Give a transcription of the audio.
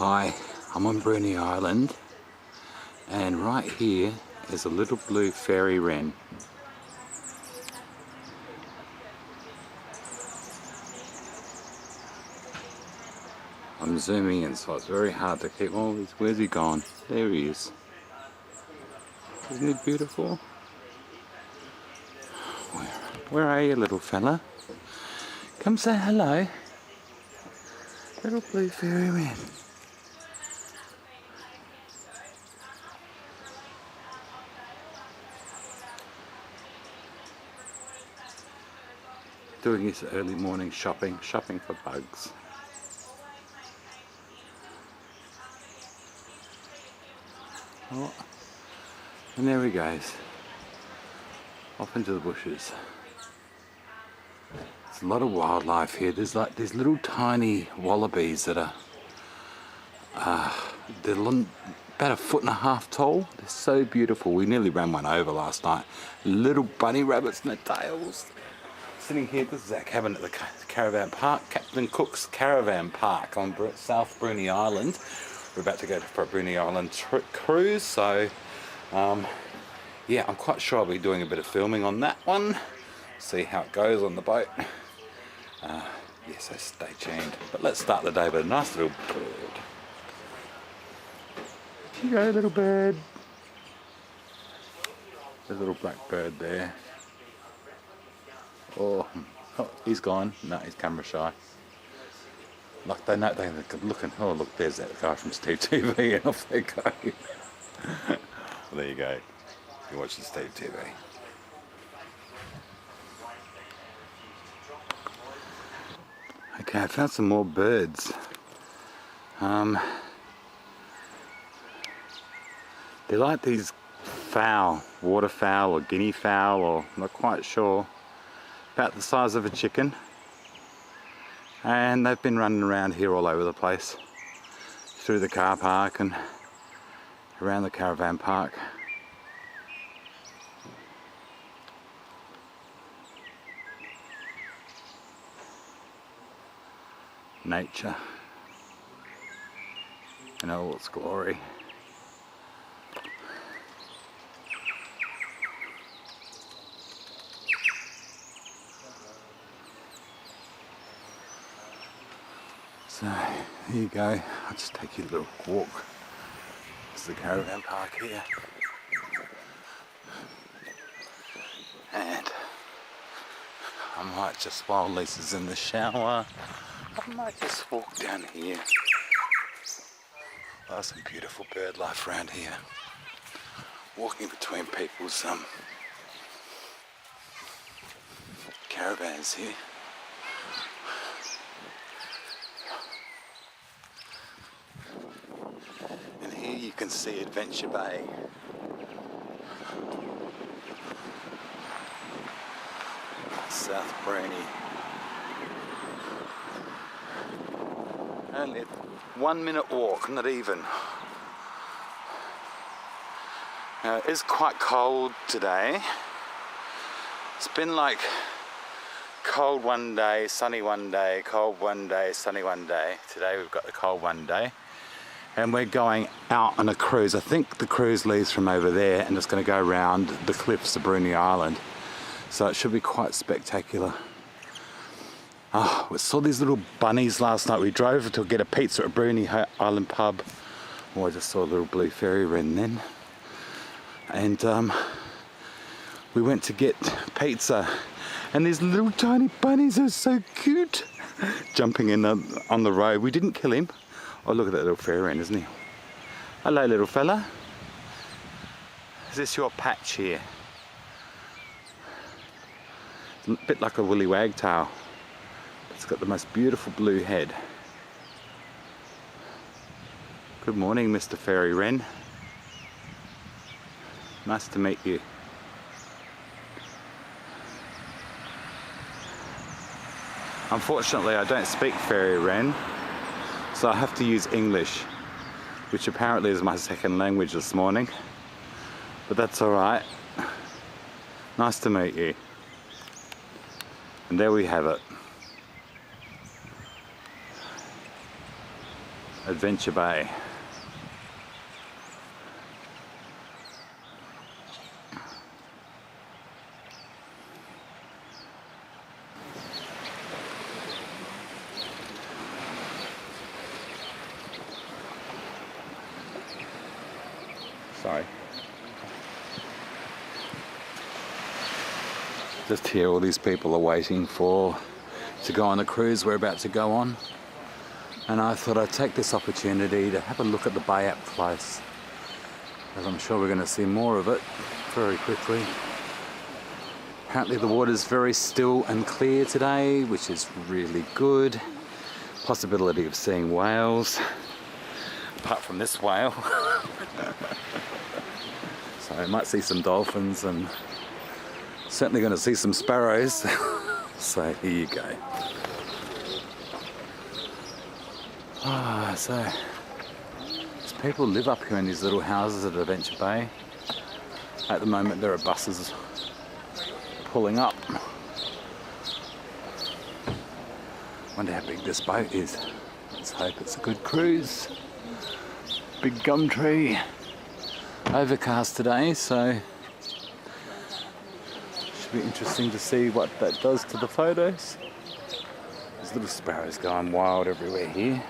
Hi, I'm on Bruny Island, and right here is a little blue fairy wren. I'm zooming in, so it's very hard to keep. Oh, where's he gone? There he is. Isn't he beautiful? Where are you, little fella? Come say hello. Little blue fairy wren. Doing his early morning shopping for bugs. Oh, and there he goes, off into the bushes. There's a lot of wildlife here. There's like these little tiny wallabies that are they're about 1.5 feet tall. They're so beautiful. We nearly ran one over last night. Little bunny rabbits and their tails. Sitting here, this is our cabin at the Caravan-Park, Captain Cook's Caravan-Park on South Bruny Island. We're about to go for a Bruny Island cruise, so yeah, I'm quite sure I'll be doing a bit of filming on that one. See how it goes on the boat. Yeah, so stay tuned. But let's start the day with a nice little bird. Here you go, little bird. There's a little black bird there. Oh, he's gone. No, he's camera shy. Like they know they're looking. Oh, look, there's that guy from Steve TV, and off they go. Well, there you go. You're watching Steve TV. Okay, I found some more birds. They're like these fowl, waterfowl or guinea fowl, or I'm not quite sure. About the size of a chicken. And they've been running around here all over the place. Through the car park and around the caravan park. Nature in all its glory. So here you go. I'll just take you a little walk. This is the caravan park here. And I might just, while Lisa's in the shower, I might just walk down here. There's some beautiful bird life around here. Walking between people's caravans here. And here you can see Adventure Bay. South Bruny. Only a 1 minute walk, not even. Now, it is quite cold today. It's been like cold one day, sunny one day, cold one day, sunny one day. Today we've got the cold one day. And we're going out on a cruise. I think the cruise leaves from over there and it's going to go around the cliffs of Bruny Island. So it should be quite spectacular. Oh, we saw these little bunnies last night. We drove to get a pizza at Bruny Island pub. Oh, I just saw a little blue fairy wren then. And we went to get pizza. And these little tiny bunnies are so cute. Jumping in on the road. We didn't kill him. Oh, look at that little fairy wren, isn't he? Hello, little fella. Is this your patch here? It's a bit like a woolly wagtail. It's got the most beautiful blue head. Good morning, Mr. Fairy Wren. Nice to meet you. Unfortunately, I don't speak Fairy Wren, so I have to use English, which apparently is my second language this morning. But that's alright. Nice to meet you. And there we have it. Adventure Bay. Sorry. Just here, all these people are waiting to go on the cruise we're about to go on. And I thought I'd take this opportunity to have a look at the bay up close, as I'm sure we're going to see more of it very quickly. Apparently the water's very still and clear today, which is really good. Possibility of seeing whales, apart from this whale. So I might see some dolphins and certainly going to see some sparrows. So here you go. So people live up here in these little houses at Adventure Bay. At the moment there are buses pulling up. Wonder how big this boat is. Let's hope it's a good cruise. Big gum tree. Overcast today, so should be interesting to see what that does to the photos. There's little sparrows going wild everywhere here.